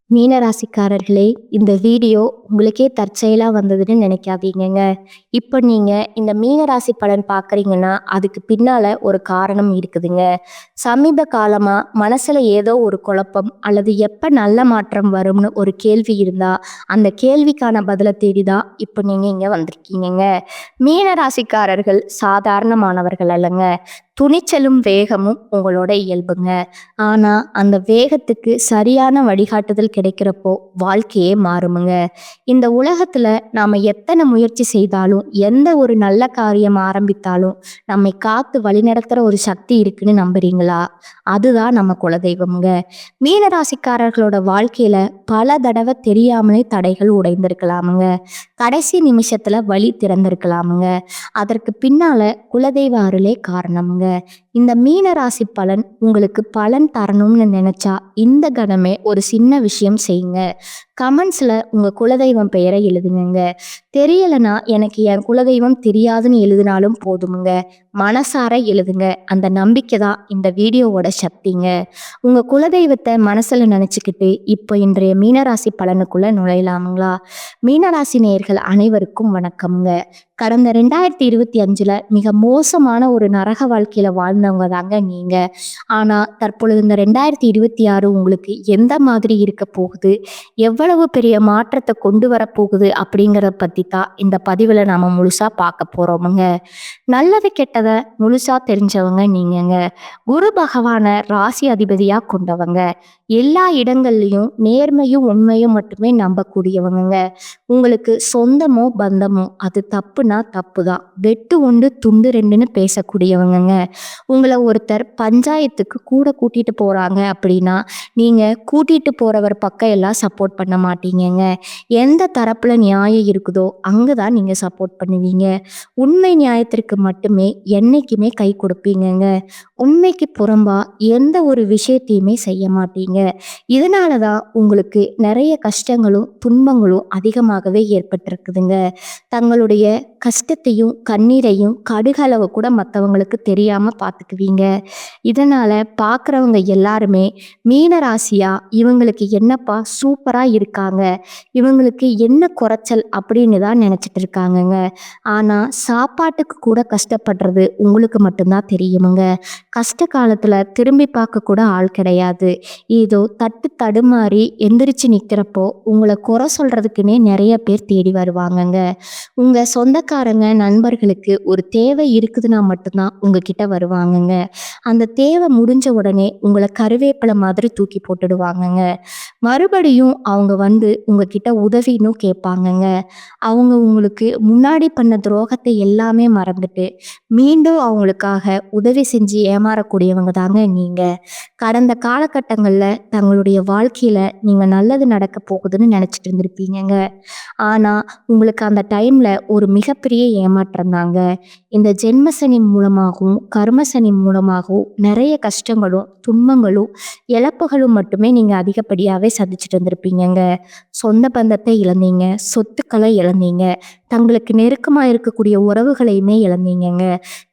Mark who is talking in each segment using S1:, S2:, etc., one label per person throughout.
S1: மீனராசிக்காரர்களே, இந்த வீடியோ உங்களுக்கே தற்செயலா வந்ததுன்னு நினைக்காதீங்கங்க. இப்போ நீங்க இந்த மீனராசி பலன் பார்க்குறீங்கன்னா, அதுக்கு பின்னால ஒரு காரணம் இருக்குதுங்க. சமீப காலமா மனசுல ஏதோ ஒரு குழப்பம் அல்லது எப்ப நல்ல மாற்றம் வரும்னு ஒரு கேள்வி இருந்தா, அந்த கேள்விக்கான பதில தேடி தான் இப்போ நீங்க இங்க வந்திருக்கீங்கங்க. மீனராசிக்காரர்கள் சாதாரணமானவர்கள் அல்லங்க. துணிச்சலும் வேகமும் உங்களோட இயல்புங்க. ஆனா அந்த வேகத்துக்கு சரியான வழிகாட்டுதல் கிடைக்கிறப்போ வாழ்க்கையே மாறுமுங்க. இந்த உலகத்துல நாம எத்தனை முயற்சி செய்தாலும் எந்த ஒரு நல்ல காரியம் ஆரம்பித்தாலும் நம்மை காத்து வழிநடத்துற ஒரு சக்தி இருக்குன்னு நம்புறீங்களா? அதுதான் நம்ம குலதெய்வம்ங்க. மீனராசிக்காரர்களோட வாழ்க்கையில பல தடவை தெரியாமலே தடைகள் உடைந்திருக்கலாமுங்க. கடைசி நிமிஷத்துல வழி திறந்திருக்கலாமுங்க. அதற்கு பின்னால குலதெய்வ அருளே காரணம்ங்க. இந்த மீன ராசி பலன் உங்களுக்கு பலன் தரணும்னு நினைச்சா இந்த கணமே ஒரு சின்ன விஷயம் செய்யுங்க. கமெண்ட்ஸ்ல உங்க குலதெய்வம் பெயரை எழுதுங்க. தெரியலனா எனக்கு என் குலதெய்வம் தெரியாதுன்னு எழுதினாலும் போதுமுங்க. மனசார எழுதுங்க. அந்த நம்பிக்கை தான் இந்த வீடியோவோட சக்திங்க. உங்க குலதெய்வத்தை மனசுல நினைச்சுக்கிட்டு இப்போ இன்றைய மீனராசி பலனுக்குள்ள நுழையலாமுங்களா? மீனராசி நேயர்கள் அனைவருக்கும் வணக்கம்ங்க. கடந்த 2025ல மிக மோசமான ஒரு நரக வாழ்க்கையில வாழ்ந்தவங்க தாங்க நீங்க. ஆனா தற்பொழுது இந்த 2026 உங்களுக்கு எந்த மாதிரி இருக்க போகுது, எவ்வளவு பெரிய மாற்றத்தை கொண்டு வரப்போகுது அப்படிங்கிறத பத்தி தான் இந்த பதிவுல நாம முழுசா பார்க்க போறோமுங்க. நல்லது கெட்டதை முழுசா தெரிஞ்சவங்க நீங்கங்க. குரு பகவான ராசி அதிபதியா கொண்டவங்க. எல்லா இடங்கள்லயும் நேர்மையும் உண்மையும் மட்டுமே நம்பக்கூடியவங்க. உங்களுக்கு சொந்தமோ பந்தமோ அது தப்புனா தப்பு தான். வெட்டு ஒன்று துண்டு ரெண்டுன்னு பேசக்கூடியவங்கங்க. உங்களை ஒருத்தர் பஞ்சாயத்துக்கு கூட கூட்டிட்டு போறாங்க அப்படின்னா நீங்க கூட்டிட்டு போறவர் பக்கம் எல்லாம் சப்போர்ட் பண்ண மாட்டீங்கங்க. எந்த தரப்புல நியாயம் இருக்குதோ அங்கதான் நீங்க சப்போர்ட் பண்ணுவீங்க. உண்மை நியாயத்திற்கு மட்டுமே என்னைக்குமே கை கொடுப்பீங்கங்க. உண்மைக்கு புறம்பா எந்த ஒரு விஷயத்தையுமே செய்ய மாட்டீங்க. இதனாலதான் உங்களுக்கு நிறைய கஷ்டங்களும் துன்பங்களும் அதிகமாகவே ஏற்பட்டிருக்குதுங்க. தங்களுடைய கஷ்டத்தையும் கண்ணீரையும் கடுகளவு கூட மற்றவங்களுக்கு தெரியாம பார்த்துக்குவீங்க. இதனால பார்க்குறவங்க எல்லாருமே மீன ராசியா இவங்களுக்கு என்னப்பா சூப்பரா இருக்காங்க, இவங்களுக்கு என்ன குறைச்சல் அப்படின்னு தான் நினைச்சிட்டு இருக்காங்கங்க. ஆனா சாப்பாட்டுக்கு கூட கஷ்டப்படுறது உங்களுக்கு மட்டும்தான் தெரியுமுங்க. கஷ்ட காலத்துல திரும்பி பார்க்க கூட ஆள் கிடையாது. ஏதோ தட்டு தடுமாறி எந்திரிச்சு நிக்கிறப்போ உங்களை குறை சொல்றதுக்குன்னே நிறைய பேர் தேடி வருவாங்கங்க. உங்க சொந்தக்காரங்க நண்பர்களுக்கு ஒரு தேவை இருக்குதுன்னா மட்டும்தான் உங்ககிட்ட வருவாங்கங்க. அந்த தேவை முடிஞ்ச உடனே உங்களை கருவேப்பிலை மாதிரி தூக்கி போட்டுடுவாங்கங்க. மறுபடியும் அவங்க வந்து உங்ககிட்ட உதவின்னு கேட்பாங்கங்க. அவங்க உங்களுக்கு முன்னாடி பண்ண துரோகத்தை எல்லாமே மறந்துட்டு மீண்டும் அவங்களுக்காக உதவி செஞ்சு ஏமாறக்கூடியவங்க தாங்க நீங்க. கடந்த காலகட்டங்களில் தங்களுடைய வாழ்க்கையில நீங்க நல்லது நடக்க போகுதுன்னு நினைச்சிட்டு இருந்திருப்பீங்கங்க. ஆனா உங்களுக்கு அந்த டைம்ல ஒரு மிகப்பெரிய ஏமாற்றம் தாங்க. இந்த ஜென்மசனி மூலமாகவும் கர்மசனி மூலமாகவும் நிறைய கஷ்டங்களும் துன்பங்களும் இழப்புகளும் மட்டுமே நீங்க அதிகப்படியாவே சந்திச்சுட்டு இருந்திருப்பீங்கங்க. சொந்த பந்தத்தை இழந்தீங்க, சொத்துக்களை இழந்தீங்க, தங்களுக்கு நெருக்கமா இருக்கக்கூடிய உறவுகளையுமே இழந்தீங்கங்க.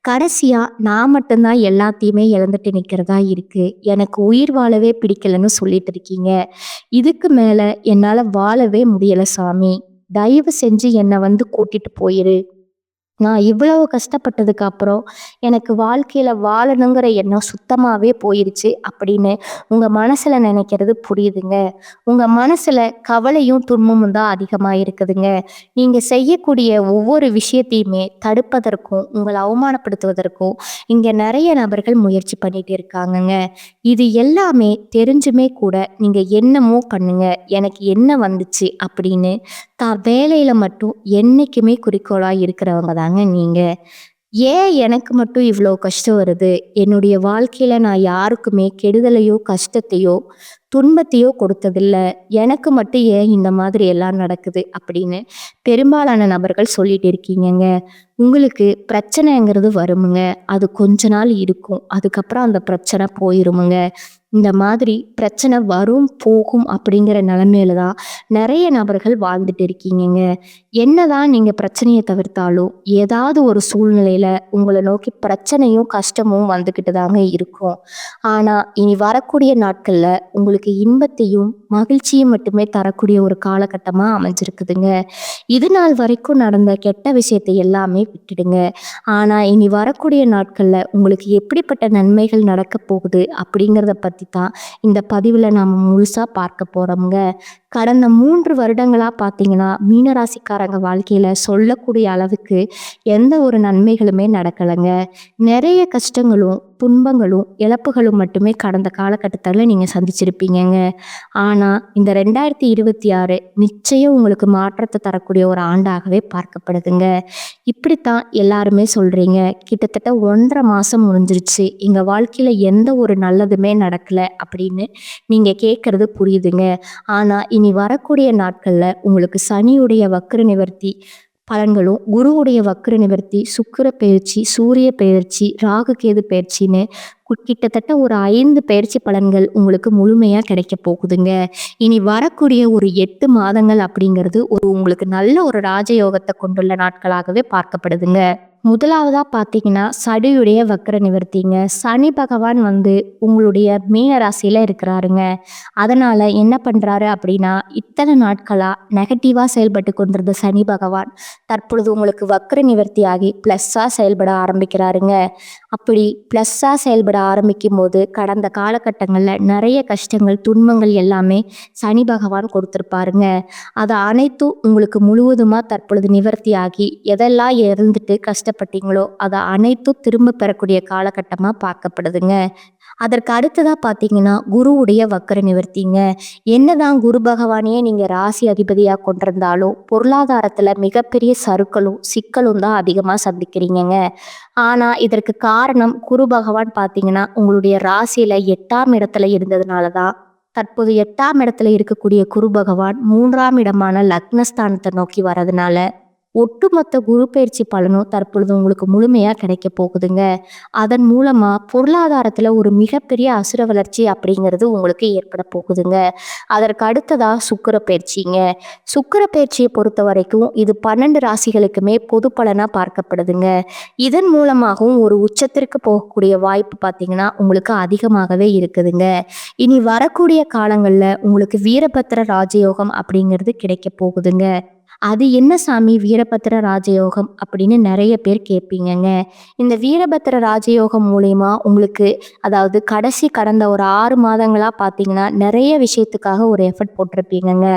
S1: கடைசியா நான் மட்டும்தான் எல்லாத்தையுமே இழந்துட்டு நிக்கிறதா இருக்கு, எனக்கு உயிர் வாழவே பிடிக்கலன்னு சொல்லிட்டு இருக்கீங்க. இதுக்கு மேல என்னால வாழவே முடியல சாமி, தயவு செஞ்சு என்னை வந்து கூட்டிட்டு போயிரு. நான் இவ்வளவு கஷ்டப்பட்டதுக்கு அப்புறம் எனக்கு வாழ்க்கையில வாழணுங்கிற எண்ணம் சுத்தமாவே போயிருச்சு அப்படின்னு உங்க மனசுல நினைக்கிறது புரியுதுங்க. உங்க மனசுல கவலையும் துன்பமும் தான் அதிகமா இருக்குதுங்க. நீங்க செய்யக்கூடிய ஒவ்வொரு விஷயத்தையுமே தடுப்பதற்கும் உங்களை அவமானப்படுத்துவதற்கும் இங்க நிறைய நபர்கள் முயற்சி பண்ணிட்டு இருக்காங்கங்க. இது எல்லாமே தெரிஞ்சுமே கூட நீங்க என்னமோ பண்ணுங்க, எனக்கு என்ன வந்துச்சு அப்படின்னு தான் வேலையில மட்டும் என்னைக்குமே குறிக்கோளா இருக்கிறவங்க தாங்க நீங்க. ஏன் எனக்கு மட்டும் இவ்வளோ கஷ்டம் வருது, என்னுடைய வாழ்க்கையில நான் யாருக்குமே கெடுதலையோ கஷ்டத்தையோ துன்பத்தையோ கொடுத்ததில்ல, எனக்கு மட்டும் ஏன் இந்த மாதிரி எல்லாம் நடக்குது அப்படின்னு பெரும்பாலான நபர்கள் சொல்லிட்டு இருக்கீங்கங்க. உங்களுக்கு பிரச்சனைங்கிறது வருமுங்க. அது கொஞ்ச நாள் இருக்கும், அதுக்கப்புறம் அந்த பிரச்சனை போயிருமுங்க. இந்த மாதிரி பிரச்சனை வரும் போகும் அப்படிங்கிற நிலைமையில தான் நிறைய நபர்கள் வாழ்ந்துட்டு இருக்கீங்கங்க. என்னதான் நீங்க பிரச்சனையை தவிர்த்தாலும் ஏதாவது ஒரு சூழ்நிலையில உங்களை நோக்கி பிரச்சனையும் கஷ்டமும் வந்துக்கிட்டு தாங்க இருக்கும். ஆனா இனி வரக்கூடிய நாட்கள்ல உங்களுக்கு உங்களுக்கு இன்பத்தையும் மகிழ்ச்சியும் மட்டுமே தரக்கூடிய ஒரு காலகட்டமா அமைஞ்சிருக்குதுங்க. இது நாள் வரைக்கும் நடந்த கெட்ட விஷயத்தை எல்லாமே விட்டுடுங்க. ஆனா இனி வரக்கூடிய நாட்கள்ல உங்களுக்கு எப்படிப்பட்ட நன்மைகள் நடக்க போகுது அப்படிங்கிறத பத்தி தான் இந்த பதிவுல நாம முழுசா பார்க்க போறோம்ங்க. கடந்த 3 வருடங்களா பார்த்தீங்கன்னா, மீனராசிக்காரங்க வாழ்க்கையில சொல்லக்கூடிய அளவுக்கு எந்த ஒரு நன்மைகளுமே நடக்கலங்க. நெறைய கஷ்டங்களும், துன்பங்களும், இழப்புகளும் மட்டுமே கடந்த காலகட்டத்தில நீங்க சந்திச்சிருப்பீங்கங்க. ஆனா, இந்த 2026 நிச்சயம் உங்களுக்கு மாற்றத்த தரக்கூடிய ஒரு ஆண்டாகவே பார்க்கப்படுதுங்க. இப்படித்தான் எல்லாருமே சொல்றீங்க. கிட்டத்தட்ட 1 1/2 மாசம் முடிஞ்சிருச்சு. எங்க வாழ்க்கையில எந்த ஒரு நல்லதுமே நடக்கல அப்படின்னு நீங்க கேட்கறது புரியுதுங்க. ஆனா, இனி வரக்கூடிய நாட்கள்ல உங்களுக்கு சனியுடைய வக்ர நிவர்த்தி பலன்களும், குருவுடைய வக்ர நிவர்த்தி, சுக்கிர பெயர்ச்சி, சூரிய பெயர்ச்சி, ராகு கேது பெயர்ச்சின்னு கிட்டத்தட்ட ஒரு 5 பெயர்ச்சி பலன்கள் உங்களுக்கு முழுமையா கிடைக்க போகுதுங்க. இனி வரக்கூடிய ஒரு 8 மாதங்கள் அப்படிங்கிறது உங்களுக்கு நல்ல ஒரு ராஜயோகத்த கொண்டுள்ள நாட்களாகவே பார்க்கப்படுதுங்க. முதலாவதா பார்த்தீங்கன்னா, சனியுடைய வக்ர நிவர்த்திங்க. சனி பகவான் உங்களுடைய மீன ராசியில இருக்கிறாருங்க. அதனால என்ன பண்றாரு அப்படின்னா, இத்தனை நாட்களா நெகட்டிவா செயல்பட்டு கொண்டிருந்த சனி பகவான், தற்பொழுது உங்களுக்கு வக்ர நிவர்த்தியாகி ப்ளஸ்ஸா செயல்பட ஆரம்பிக்கிறாருங்க. அப்படி ப்ளஸ்ஸா செயல்பட ஆரம்பிக்கும்போது, கடந்த காலகட்டங்கள்ல நெறைய கஷ்டங்கள், துன்பங்கள் எல்லாமே சனி பகவான் கொடுத்திருப்பாருங்க. அது அனைத்தும் உங்களுக்கு முழுவதுமா தற்பொழுது நிவர்த்தியாகி, எதெல்லாம் இழந்துட்டு கஷ்டப்பட்டீங்களோ, அத அனைத்தும் திரும்ப பெறக்கூடிய காலகட்டமா பார்க்கப்படுதுங்க. அதற்கு அடுத்ததா பார்த்தீங்கன்னா, குருவுடைய வக்ர நிவர்த்திங்க. என்னதான் குரு பகவானையே நீங்க ராசி அதிபதியா கொண்டிருந்தாலும், பொருளாதாரத்துல மிகப்பெரிய சறுக்கலும், சிக்கலும் தான் அதிகமா சந்திக்கிறீங்கங்க. ஆனா, இதற்கு காரணம் குரு பகவான் பார்த்தீங்கன்னா, உங்களுடைய ராசியில 8ஆம் இடத்துல இருந்ததுனால தான். தற்போது 8ஆம் இடத்துல இருக்கக்கூடிய குரு பகவான் 3ஆம் இடமான லக்னஸ்தானத்தை நோக்கி வரதுனால, ஒட்டுமொத்த குரு பெயர்ச்சி பலனும் தற்பொழுது உங்களுக்கு முழுமையா கிடைக்க போகுதுங்க. அதன் மூலமா பொருளாதாரத்துல ஒரு மிகப்பெரிய அசுர வளர்ச்சி அப்படிங்கிறது உங்களுக்கு ஏற்பட போகுதுங்க. அதற்கு அடுத்ததா சுக்கிர பெயர்ச்சிங்க. சுக்கிர பெயர்ச்சியை பொறுத்த வரைக்கும் இது 12 ராசிகளுக்குமே பொது பலனா பார்க்கப்படுதுங்க. இதன் மூலமாகவும் ஒரு உச்சத்திற்கு போகக்கூடிய வாய்ப்பு பார்த்தீங்கன்னா உங்களுக்கு அதிகமாகவே இருக்குதுங்க. இனி வரக்கூடிய காலங்கள்ல உங்களுக்கு வீரபத்திர ராஜயோகம் அப்படிங்கிறது கிடைக்க போகுதுங்க. அது என்ன சாமி வீரபத்திர ராஜயோகம் அப்படின்னு நிறைய பேர் கேட்பீங்கங்க. இந்த வீரபத்திர ராஜயோகம் மூலியமா உங்களுக்கு அதாவது கடந்த ஒரு 6 மாதங்களா பார்த்தீங்கன்னா நிறைய விஷயத்துக்காக ஒரு எஃபர்ட் போட்டிருப்பீங்கங்க.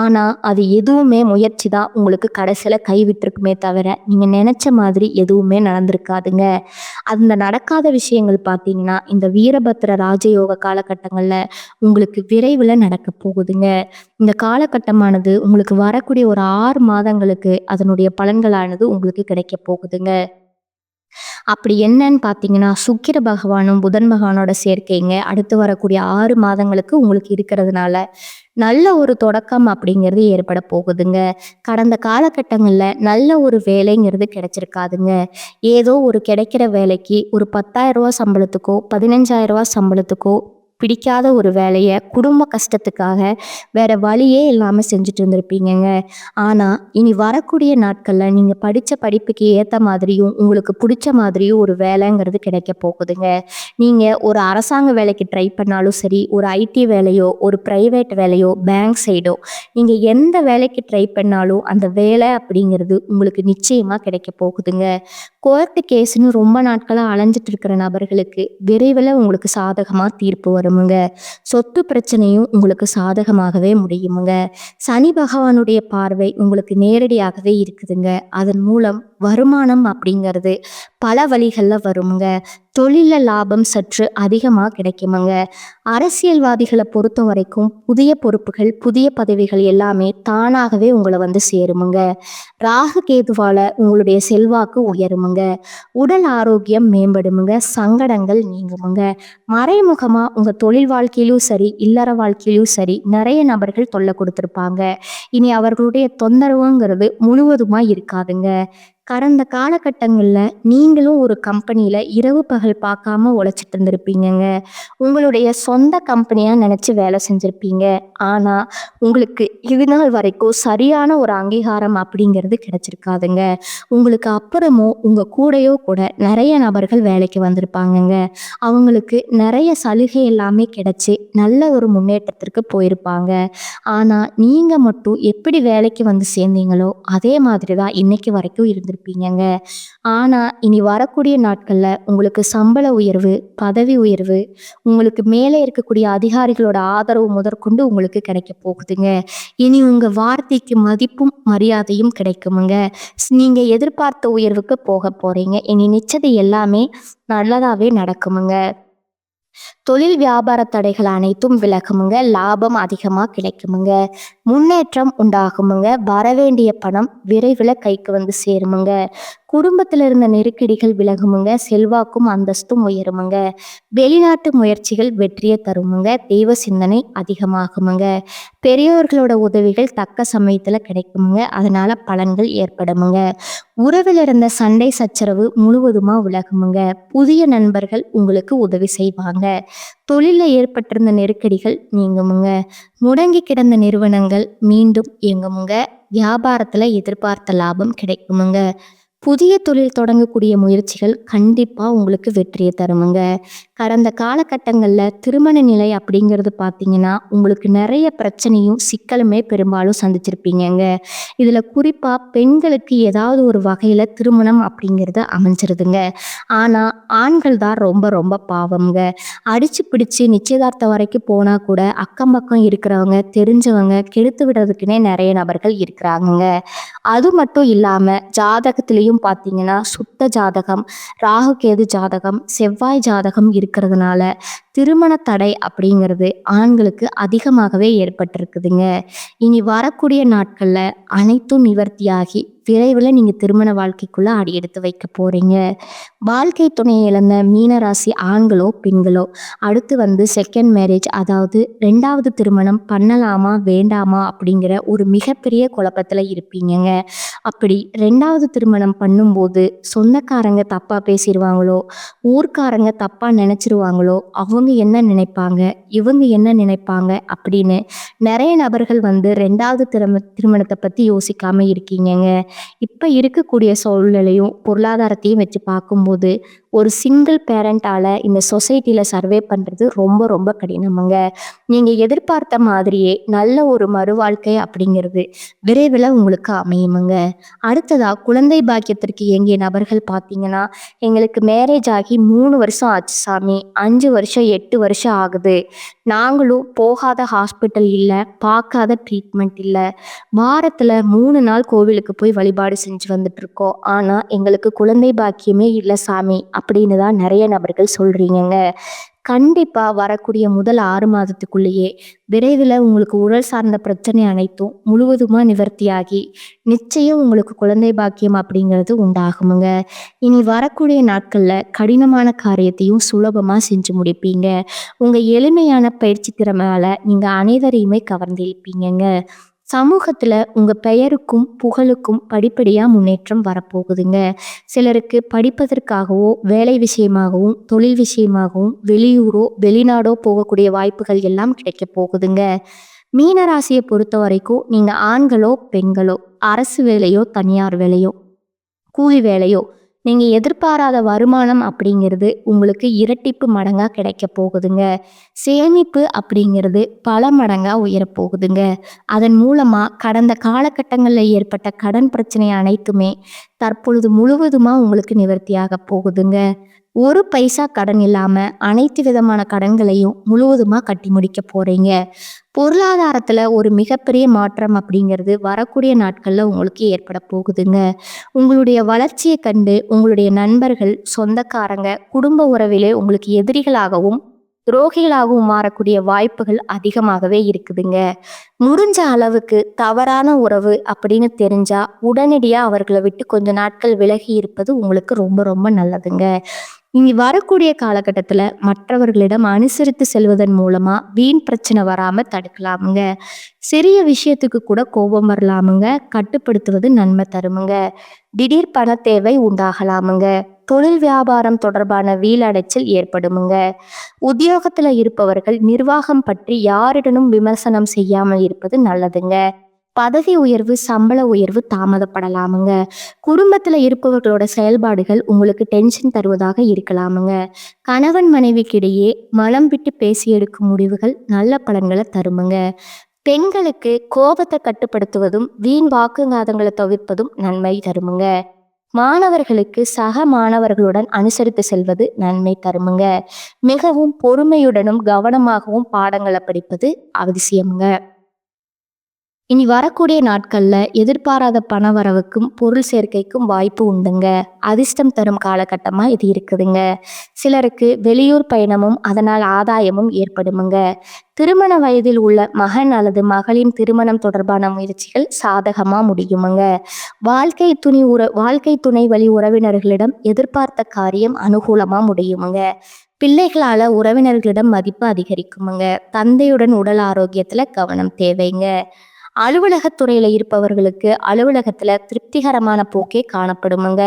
S1: ஆனா அது எதுவுமே முயற்சி தான் உங்களுக்கு கடைசியில கைவிட்டிருக்குமே தவிர நீங்க நினைச்ச மாதிரி எதுவுமே நடந்திருக்காதுங்க. அந்த நடக்காத விஷயங்கள் பார்த்தீங்கன்னா இந்த வீரபத்திர ராஜயோக காலகட்டங்கள்ல உங்களுக்கு விரைவில் நடக்க போகுதுங்க. இந்த காலகட்டமானது உங்களுக்கு வரக்கூடிய ஒரு 6 மாதங்களுக்கு அதனுடைய பலன்களானது உங்களுக்கு கிடைக்க போகுதுங்க. அப்படி என்னன்னு பார்த்தீங்கன்னா, சுக்கிர பகவானும், புதன் பகவானோட சேர்க்கைங்க அடுத்து வரக்கூடிய 6 மாதங்களுக்கு உங்களுக்கு இருக்கிறதுனால, நல்ல ஒரு தொடக்கம் அப்படிங்கிறது ஏற்பட போகுதுங்க. கடந்த காலகட்டங்கள்ல நல்ல ஒரு வேலைங்கிறது கிடைச்சிருக்காதுங்க. ஏதோ ஒரு கிடைக்கிற வேலைக்கு ஒரு ரூ. 10,000 சம்பளத்துக்கோ, ரூ. 15,000 சம்பளத்துக்கோ பிடிக்காத ஒரு வேலைய குடும்ப கஷ்டத்துக்காக வேற வழியே இல்லாம செஞ்சுட்டு இருந்திருப்பீங்கங்க. ஆனா, இனி வரக்கூடிய நாட்கள்ல நீங்க படிச்ச படிப்புக்கு ஏத்த மாதிரியும், உங்களுக்கு புடிச்ச மாதிரியும் ஒரு வேலைங்கிறது கிடைக்க போகுதுங்க. நீங்க ஒரு அரசாங்க வேலைக்கு ட்ரை பண்ணாலும் சரி, ஒரு ஐடி வேலையோ, ஒரு பிரைவேட் வேலையோ, பேங்க் சைடோ, நீங்க எந்த வேலைக்கு ட்ரை பண்ணாலும் அந்த வேலை அப்படிங்கிறது உங்களுக்கு நிச்சயமா கிடைக்க போகுதுங்க. கோர்ட்டு கேஸ்ன்னு ரொம்ப நாட்களா அலைஞ்சிட்டு இருக்கிற நபர்களுக்கு விரைவில் உங்களுக்கு சாதகமா தீர்ப்பு வருமுங்க. சொத்து பிரச்சனையும் உங்களுக்கு சாதகமாகவே முடியுமுங்க. சனி பகவானுடைய பார்வை உங்களுக்கு நேரடியாகவே இருக்குதுங்க. அதன் மூலம் வருமானம் அப்படிங்கிறது பல வழிகள்ல வருமுங்க. தொழில லாபம் சற்று அதிகமா கிடைக்குமுங்க. அரசியல்வாதிகளை பொறுத்த வரைக்கும் புதிய பொறுப்புகள், புதிய பதவிகள் எல்லாமே தானாகவே உங்களை சேருமுங்க. ராகு கேதுவால உங்களுடைய செல்வாக்கு உயருமுங்க. உடல் ஆரோக்கியம் மேம்படுமுங்க. சங்கடங்கள் நீங்குமுங்க. மறைமுகமா உங்க தொழில் வாழ்க்கையிலும் சரி, இல்லற வாழ்க்கையிலும் சரி நிறைய நபர்கள் தொல்லை கொடுத்திருப்பாங்க. இனி அவர்களுடைய தொந்தரவுங்கிறது முழுவதுமா இருக்காதுங்க. கடந்த காலகட்டங்கள்ல நீங்களும் ஒரு கம்பெனியில இரவு பகல் பார்க்காம உழைச்சிட்டு இருந்திருப்பீங்கங்க. உங்களுடைய சொந்த கம்பெனியா நினைச்சு வேலை செஞ்சிருப்பீங்க. ஆனா, உங்களுக்கு இது நாள் வரைக்கும் சரியான ஒரு அங்கீகாரம் அப்படிங்கிறது கிடைச்சிருக்காதுங்க. உங்களுக்கு அப்புறமும் உங்க கூடயோ கூட நெறைய நபர்கள் வேலைக்கு வந்திருப்பாங்கங்க. அவங்களுக்கு நெறைய சலுகை எல்லாமே கிடைச்சு, நல்ல ஒரு முன்னேற்றத்திற்கு போயிருப்பாங்க. ஆனா, நீங்க மட்டும் எப்படி வேலைக்கு வந்து சேர்ந்தீங்களோ, அதே மாதிரி தான் இன்னைக்கு வரைக்கும் இருந்திருப்பீங்கங்க. ஆனா, இனி வரக்கூடிய நாட்கள்ல உங்களுக்கு சம்பள உயர்வு, பதவி உயர்வு, உங்களுக்கு மேலே இருக்கக்கூடிய அதிகாரிகளோட ஆதரவு முதற்கொண்டு உங்களுக்கு கிடைக்க போகுதுங்க. இனி உங்க வார்த்தைக்கு மதிப்பும், மரியாதையும் கிடைக்குமுங்க. நீங்க எதிர்பார்த்த உயர்வுக்கு போக போறீங்க. இனி நிச்சது எல்லாமே நல்லதாவே நடக்குமுங்க. தொழில் வியாபார தடைகள் அனைத்தும் விலகுமுங்க. லாபம் அதிகமா கிடைக்குமுங்க. முன்னேற்றம் உண்டாகுமுங்க. வரவேண்டிய பணம் விரைவில் கைக்கு வந்து சேருமுங்க. குடும்பத்தில் இருந்த நெருக்கடிகள் விலகுமுங்க. செல்வாக்கும் அந்தஸ்தும் உயருமுங்க. வெளிநாட்டு முயற்சிகள் வெற்றியை தருமுங்க. தெய்வ சிந்தனை அதிகமாகுமுங்க. பெரியோர்களோட உதவிகள் தக்க சமயத்துல கிடைக்குமுங்க. அதனால பலன்கள் ஏற்படுமுங்க. உறவில் இருந்த சண்டை சச்சரவு முழுவதுமா விலகுமுங்க. புதிய நண்பர்கள் உங்களுக்கு உதவி செய்வாங்க. தொழில ஏற்பட்டிருந்த நெருக்கடிகள் நீங்குமுங்க. முடங்கி கிடந்த நிறுவனங்கள் மீண்டும் இயங்குமுங்க. வியாபாரத்துல எதிர்பார்த்த லாபம் கிடைக்குமுங்க. புதிய தொழில் தொடங்கக்கூடிய முயற்சிகள் கண்டிப்பா உங்களுக்கு வெற்றியை தருமுங்க. கடந்த காலகட்டங்கள்ல திருமண நிலை அப்படிங்கிறது பார்த்தீங்கன்னா, உங்களுக்கு நெறைய பிரச்சனையும், சிக்கலுமே பெரும்பாலும் சந்திச்சிருப்பீங்கங்க. இதுல குறிப்பா பெண்களுக்கு ஏதாவது ஒரு வகையில திருமணம் அப்படிங்கிறது அமைஞ்சிருதுங்க. ஆனா, ஆண்கள் தான் ரொம்ப ரொம்ப பாவம்ங்க. அடிச்சு பிடிச்சு நிச்சயதார்த்தம் வரைக்கும் போனா கூட, அக்கம் பக்கம் இருக்கிறவங்க, தெரிஞ்சவங்க கெடுத்து விடுறதுக்குன்னே நெறைய நபர்கள் இருக்கிறாங்கங்க. அது மட்டும் இல்லாம ஜாதகத்திலயும் பார்த்தீங்கன்னா, சுத்த ஜாதகம், ராகு கேது ஜாதகம், செவ்வாய் ஜாதகம் இருக்கிறதுனால திருமண தடை அப்படிங்கிறது ஆண்களுக்கு அதிகமாகவே ஏற்பட்டிருக்குதுங்க. இனி வரக்கூடிய நாட்கள்ல அனைத்தும் நிவர்த்தியாகி விரைவில் நீங்க திருமண வாழ்க்கைக்குள்ள அடி எடுத்து வைக்க போறீங்க. வாழ்க்கை துணையை இழந்த மீனராசி ஆண்களோ பெண்களோ அடுத்து வந்து செகண்ட் மேரேஜ், அதாவது 2வது திருமணம் பண்ணலாமா வேண்டாமா அப்படிங்கிற ஒரு மிகப்பெரிய குழப்பத்துல இருப்பீங்கங்க. அப்படி 2வது திருமணம் பண்ணும்போது சொந்தக்காரங்க தப்பா பேசிடுவாங்களோ, ஊர்க்காரங்க தப்பா நினைச்சிருவாங்களோ, அவங்க என்ன நினைப்பாங்க, இவங்க என்ன நினைப்பாங்க அப்படின்னு நிறைய நபர்கள் வந்து 2வது திருமணத்தை பத்தி யோசிக்காம இருக்கீங்கங்க. இப்ப இருக்கக்கூடிய சூழ்நிலையும் பொருளாதாரத்தையும் வச்சு பார்க்கும்போது ஒரு சிங்கிள் பேரண்டால இந்த சொசைட்டில சர்வே பண்றது ரொம்ப ரொம்ப கடினமுங்க. நீங்க எதிர்பார்த்த மாதிரியே நல்ல ஒரு மறுவாழ்க்கை அப்படிங்கிறது விரைவில் உங்களுக்கு அமையுமுங்க. அடுத்ததா குழந்தை பாக்கியத்திற்கு இயங்கிய நபர்கள் பார்த்தீங்கன்னா, எங்களுக்கு மேரேஜ் ஆகி 3 வருஷம் ஆச்சு சாமி, 5 வருஷம் 8 வருஷம் ஆகுது, நாங்களும் போகாத ஹாஸ்பிட்டல் இல்லை, பார்க்காத ட்ரீட்மெண்ட் இல்லை, வாரத்தில் 3 நாள் கோவிலுக்கு போய் வழிபாடு செஞ்சு வந்துட்டு இருக்கோம், ஆனால் எங்களுக்கு குழந்தை பாக்கியமே இல்லை சாமி அப்படின்னு தான் நிறைய நபர்கள் சொல்றீங்கங்க. கண்டிப்பா வரக்கூடிய முதல் 6 மாதத்துக்குள்ளேயே விரைவில் உங்களுக்கு உடல் சார்ந்த பிரச்சனை அனைத்தும் முழுவதுமா நிவர்த்தியாகி நிச்சயம் உங்களுக்கு குழந்தை பாக்கியம் அப்படிங்கிறது உண்டாகுமுங்க. இனி வரக்கூடிய நாட்கள்ல கடினமான காரியத்தையும் சுலபமா செஞ்சு முடிப்பீங்க. உங்க எளிமையான பயிற்சி திறமையால நீங்க அனைவரையுமே கவர்ந்திருப்பீங்கங்க. சமூகத்துல உங்க பெயருக்கும் புகழுக்கும் படிப்படியா முன்னேற்றம் வரப்போகுதுங்க. சிலருக்கு படிப்பதற்காகவோ, வேலை விஷயமாகவும், தொழில் விஷயமாகவும் வெளியூரோ, வெளிநாடோ போகக்கூடிய வாய்ப்புகள் எல்லாம் கிடைக்க போகுதுங்க. மீன ராசியை பொறுத்த வரைக்கும் நீங்க ஆண்களோ, பெண்களோ, அரசு வேலையோ, தனியார் வேலையோ, கூலி வேலையோ, நீங்க எதிர்பாராத வருமானம் அப்படிங்கிறது உங்களுக்கு இரட்டிப்பு மடங்கா கிடைக்க போகுதுங்க. சேமிப்பு அப்படிங்கிறது பல மடங்கா உயரப்போகுதுங்க. அதன் மூலமா கடந்த காலகட்டங்களில் ஏற்பட்ட கடன் பிரச்சனை அனைத்துமே தற்பொழுது முழுவதுமா உங்களுக்கு நிவர்த்தியாக போகுதுங்க. ஒரு பைசா கடன் இல்லாம அனைத்து விதமான கடன்களையும் முழுவதுமா கட்டி முடிக்க போறீங்க. பொருளாதாரத்துல ஒரு மிகப்பெரிய மாற்றம் அப்படிங்கிறது வரக்கூடிய நாட்கள்ல உங்களுக்கு ஏற்பட போகுதுங்க. உங்களுடைய வளர்ச்சியை கண்டு உங்களுடைய நண்பர்கள், சொந்தக்காரங்க, குடும்ப உறவிலே உங்களுக்கு எதிரிகளாகவும் துரோகிகளாகவும் மாறக்கூடிய வாய்ப்புகள் அதிகமாகவே இருக்குதுங்க. முடிஞ்ச அளவுக்கு தவறான உறவு அப்படின்னு தெரிஞ்சா உடனடியா அவர்களை விட்டு கொஞ்ச நாட்கள் விலகி இருப்பது உங்களுக்கு ரொம்ப ரொம்ப நல்லதுங்க. இனி வரக்கூடிய காலகட்டத்துல மற்றவர்களிடம் அனுசரித்து செல்வதன் மூலமா வீண் பிரச்சனை வராம தடுக்கலாமுங்க. சிறிய விஷயத்துக்கு கூட கோபம் வரலாமுங்க. கட்டுப்படுத்துவது நன்மை தருமுங்க. திடீர் பண தேவை உண்டாகலாமுங்க. தொழில் வியாபாரம் தொடர்பான வீலடைச்சல் ஏற்படுமுங்க. உத்தியோகத்துல இருப்பவர்கள் நிர்வாகம் பற்றி யாரிடனும் விமர்சனம் செய்யாமல் இருப்பது நல்லதுங்க. பதவி உயர்வு, சம்பள உயர்வு தாமதப்படலாமுங்க. குடும்பத்துல இருப்பவர்களோட செயல்பாடுகள் உங்களுக்கு டென்ஷன் தருவதாக இருக்கலாமுங்க. கணவன் மனைவிக்கிடையே மனம் விட்டு பேசி எடுக்கும் முடிவுகள் நல்ல பலன்களை தருமுங்க. பெண்களுக்கு கோபத்தை கட்டுப்படுத்துவதும் வீண் வாக்குவாதங்களை தவிர்ப்பதும் நன்மை தருமுங்க. மாணவர்களுக்கு சக மாணவர்களுடன் அனுசரித்து செல்வது நன்மை தருமுங்க. மிகவும் பொறுமையுடனும் கவனமாகவும் பாடங்களை படிப்பது அவசியமுங்க. இனி வரக்கூடிய நாட்கள்ல எதிர்பாராத பணவரவுக்கும் பொருள் சேர்க்கைக்கும் வாய்ப்பு உண்டுங்க. அதிர்ஷ்டம் தரும் காலகட்டமா இது இருக்குதுங்க. சிலருக்கு வெளியூர் பயணமும் அதனால் ஆதாயமும் ஏற்படுமுங்க. திருமண வயதில் உள்ள மகன் அல்லது மகளின் திருமணம் தொடர்பான முயற்சிகள் சாதகமா முடியுமுங்க. வாழ்க்கை துணை வழி உறவினர்களிடம் எதிர்பார்த்த காரியம் அனுகூலமா முடியுமுங்க. பிள்ளைகளால உறவினர்களிடம் மதிப்பு அதிகரிக்குமுங்க. தந்தையுடன் உடல் ஆரோக்கியத்துல கவனம் தேவைங்க. அலுவலகத்துறையில இருப்பவர்களுக்கு அலுவலகத்துல திருப்திகரமான போக்கே காணப்படுமுங்க.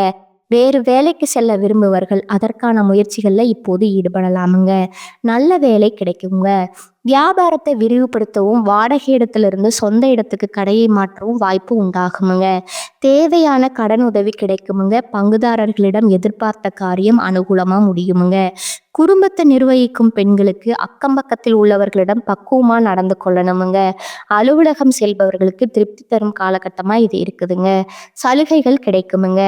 S1: வேறு வேலைக்கு செல்ல விரும்புவர்கள் அதற்கான முயற்சிகள்ல இப்போது ஈடுபடலாமுங்க. நல்ல வேலை கிடைக்குங்க. வியாபாரத்தை விரிவுபடுத்தவும் வாடகை இடத்திலிருந்து சொந்த இடத்துக்கு கடையை மாற்றவும் வாய்ப்பு உண்டாகுமுங்க. தேவையான கடன் உதவி கிடைக்குமுங்க. பங்குதாரர்களிடம் எதிர்பார்த்த காரியம் அனுகூலமா முடியுமுங்க. குடும்பத்தை நிர்வகிக்கும் பெண்களுக்கு அக்கம் பக்கத்தில் உள்ளவர்களிடம் பக்குவமா நடந்து கொள்ளணுமுங்க. அலுவலகம் செல்பவர்களுக்கு திருப்தி தரும் காலகட்டமா இது இருக்குதுங்க. சலுகைகள் கிடைக்குமுங்க.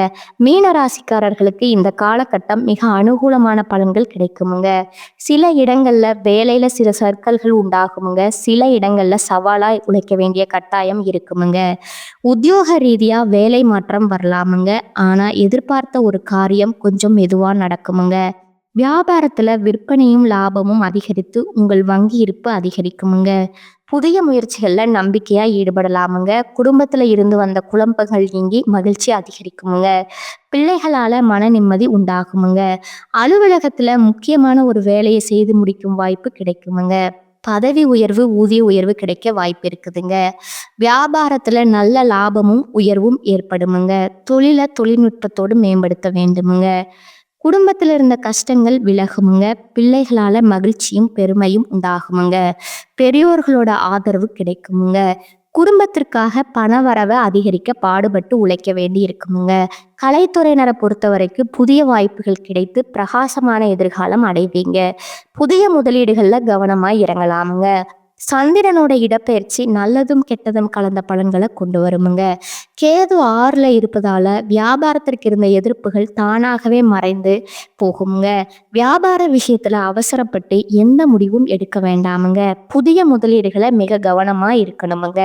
S1: மீன ராசிக்காரர்களுக்கு இந்த காலகட்டம் மிக அனுகூலமான பலன்கள் கிடைக்குமுங்க. சில இடங்கள்ல வேலையில சில சர்க்கல்கள் உண்டாகுமுங்க. சில இடங்கள்ல சவாலா உழைக்க வேண்டிய கட்டாயம் இருக்குமுங்க. உத்தியோக ரீதியா வேலை மாற்றம் வரலாமுங்க. ஆனா எதிர்பார்த்த ஒரு காரியம் கொஞ்சம் மெதுவா நடக்குமுங்க. வியாபாரத்துல விற்பனையும் லாபமும் அதிகரித்து உங்கள் வங்கி இருப்பு அதிகரிக்குமுங்க. புதிய முயற்சிகள்ல நம்பிக்கையா ஈடுபடலாமுங்க. குடும்பத்துல இருந்து வந்த குழப்பங்கள் நீங்கி மகிழ்ச்சி அதிகரிக்குமுங்க. பிள்ளைகளால மன நிம்மதி உண்டாகுமுங்க. அலுவலகத்துல முக்கியமான ஒரு வேலையை செய்து முடிக்கும் வாய்ப்பு கிடைக்குமுங்க. பதவி உயர்வு, ஊதிய உயர்வு கிடைக்க வாய்ப்பு இருக்குதுங்க. வியாபாரத்துல நல்ல லாபமும் உயர்வும் ஏற்படுமுங்க. தொழில்நுட்பத்தோடு மேம்படுத்த வேண்டுமுங்க. குடும்பத்துல இருந்த கஷ்டங்கள் விலகுமுங்க. பிள்ளைகளால மகிழ்ச்சியும் பெருமையும் உண்டாகுமுங்க. பெரியோர்களோட ஆதரவு கிடைக்குமுங்க. குடும்பத்திற்காக பண வரவை அதிகரிக்க பாடுபட்டு உழைக்க வேண்டி இருக்குமுங்க. கலைத்துறையினரை பொறுத்த வரைக்கும் புதிய வாய்ப்புகள் கிடைத்து பிரகாசமான எதிர்காலம் அடைவீங்க. புதிய முதலீடுகள்ல கவனமா இறங்கலாமுங்க. சந்திரனோட இடப்பெயர்ச்சி நல்லதும் கெட்டதும் கலந்த பலன்களை கொண்டு வருமுங்க. கேது 6ல இருப்பதால வியாபாரத்திற்கு இருந்த எதிர்ப்புகள் தானாகவே மறைந்து போகுங்க. வியாபார விஷயத்துல அவசரப்பட்டு எந்த முடிவும் எடுக்க வேண்டாமுங்க. புதிய முதலீடுகளை மிக கவனமா இருக்கணுமுங்க.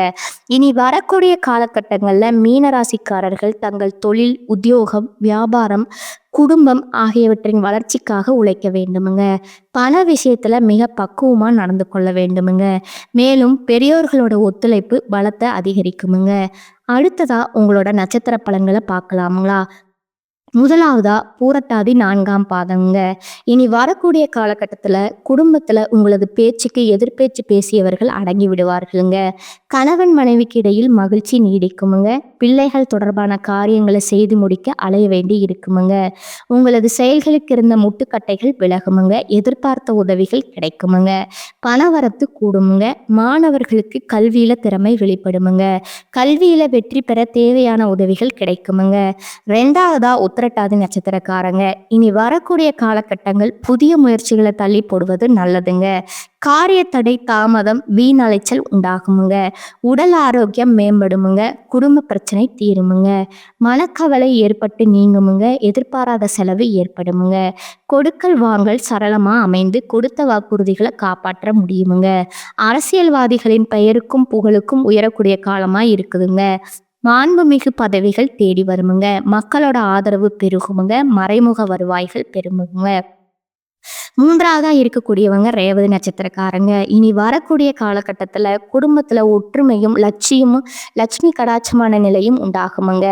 S1: இனி வரக்கூடிய காலகட்டங்கள்ல மீனராசிக்காரர்கள் தங்கள் தொழில், உத்தியோகம், வியாபாரம், குடும்பம் ஆகியவற்றின் வளர்ச்சிக்காக உழைக்க வேண்டுமுங்க. பண விஷயத்துல மிக பக்குவமா நடந்து கொள்ள வேண்டுமுங்க. மேலும் பெரியோர்களோட ஒத்துழைப்பு பலத்தை அதிகரிக்குமுங்க. அடுத்ததா உங்களோட நட்சத்திர பலன்களை பார்க்கலாமுங்களா? முதலாவதா பூரட்டாதி 4ஆம் பாதங்க. இனி வரக்கூடிய காலகட்டத்துல குடும்பத்துல உங்களது பேச்சுக்கு எதிர்பேச்சு பேசியவர்கள் அடங்கி விடுவார்களுங்க. கணவன் மனைவிக்கு இடையில் மகிழ்ச்சி நீடிக்குமுங்க. பிள்ளைகள் தொடர்பான காரியங்களை செய்து முடிக்க அலைய வேண்டி இருக்குமுங்க. உங்களது செயல்களுக்கு இருந்த முட்டுக்கட்டைகள் விலகுமுங்க. எதிர்பார்த்த உதவிகள் கிடைக்குமுங்க. பணவரத்து கூடுமுங்க. மாணவர்களுக்கு கல்வியில திறமை வெளிப்படுமுங்க. கல்வியில வெற்றி பெற தேவையான உதவிகள் கிடைக்குமுங்க. 2ஆவதா உத்திரட்டாதி நட்சத்திரக்காரங்க. இனி வரக்கூடிய காலகட்டங்கள் புதிய முயற்சிகளை தள்ளி போடுவது நல்லதுங்க. காரிய தடை, தாமதம், வீண் அலைச்சல் உண்டாகுமுங்க. உடல் ஆரோக்கியம் மேம்படுமுங்க. குடும்ப பிரச்சனை தீருமுங்க. மனக்கவலை ஏற்பட்டு நீங்குமுங்க. எதிர்பாராத செலவு ஏற்படுமுங்க. கொடுக்கல் வாங்கல் சரளமா அமைந்து கொடுத்த வாக்குறுதிகளை காப்பாற்ற முடியுமுங்க. அரசியல்வாதிகளின் பெயருக்கும் புகழுக்கும் உயரக்கூடிய காலமா இருக்குதுங்க. மாண்புமிகு பதவிகள் தேடி வருமுங்க. மக்களோட ஆதரவு பெருகுமுங்க. மறைமுக வருவாய்கள் பெருமுங்க. 3வதா இருக்கக்கூடியவங்க ரேவதி நட்சத்திரக்காரங்க. இனி வரக்கூடிய காலகட்டத்துல குடும்பத்துல ஒற்றுமையும், லட்சுமி கடாட்சமான நிலையும் உண்டாகுமுங்க.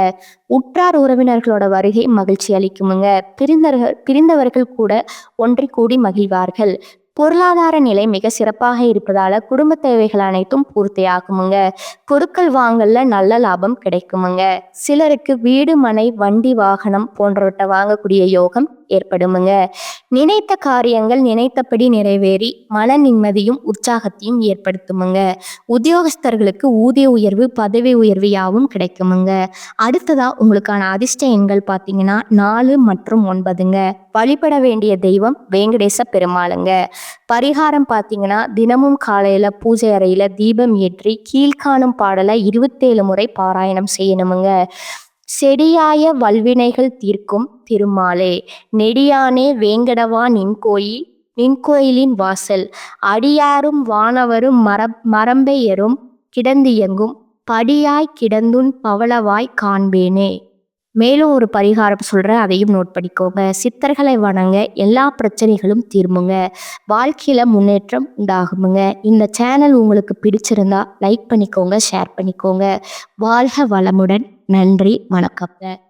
S1: உற்றார் உறவினர்களோட வருகை மகிழ்ச்சி அளிக்குமுங்க. பிரிந்தவர்கள் கூட ஒன்றிக் கூடி மகிழ்வார்கள். பொருளாதார நிலை மிக சிறப்பாக இருப்பதால குடும்ப தேவைகள் அனைத்தும் பூர்த்தியாகுமுங்க. பொருட்கள் வாங்கல்ல நல்ல லாபம் கிடைக்குமுங்க. சிலருக்கு வீடு, மனை, வண்டி, வாகனம் போன்றவற்றை வாங்கக்கூடிய யோகம் ஏற்படுமுங்க. நினைத்த காரியங்கள் நினைத்தபடி நிறைவேறி மன நிம்மதியும் உற்சாகத்தையும் ஏற்படுத்துமுங்க. உத்தியோகஸ்தர்களுக்கு ஊதிய உயர்வு, பதவி உயர்வு யாவும் கிடைக்குமுங்க. அடுத்ததா உங்களுக்கான அதிர்ஷ்ட எண்கள் பார்த்தீங்கன்னா 4 மற்றும் 9ங்க. வழிபட வேண்டிய தெய்வம் வேங்கடேச பெருமாளுங்க. பரிகாரம் பார்த்தீங்கன்னா தினமும் காலையில பூஜை அறையில தீபம் ஏற்றி கீழ்காணும் பாடலை 27 முறை பாராயணம் செய்யணுமுங்க. செடியாய வல்வினைகள் தீர்க்கும் திருமாலே, நெடியானே வேங்கடவா நின் கோயிலின் வாசல், அடியாரும் வானவரும் மரம்பெயரும் கிடந்தியங்கும் படியாய் கிடந்துன் பவளவாய் காண்பேனே. மேலும் ஒரு பரிகாரம் சொல்கிறேன், அதையும் நோட் பண்ணிக்கோங்க. சித்தர்களை வணங்க எல்லா பிரச்சனைகளும் தீர்முங்க. வாழ்க்கையில் முன்னேற்றம் உண்டாகுமுங்க. இந்த சேனல் உங்களுக்கு பிடிச்சிருந்தா லைக் பண்ணிக்கோங்க, ஷேர் பண்ணிக்கோங்க. வாழ்க வளமுடன். நன்றி, வணக்கம்ங்க.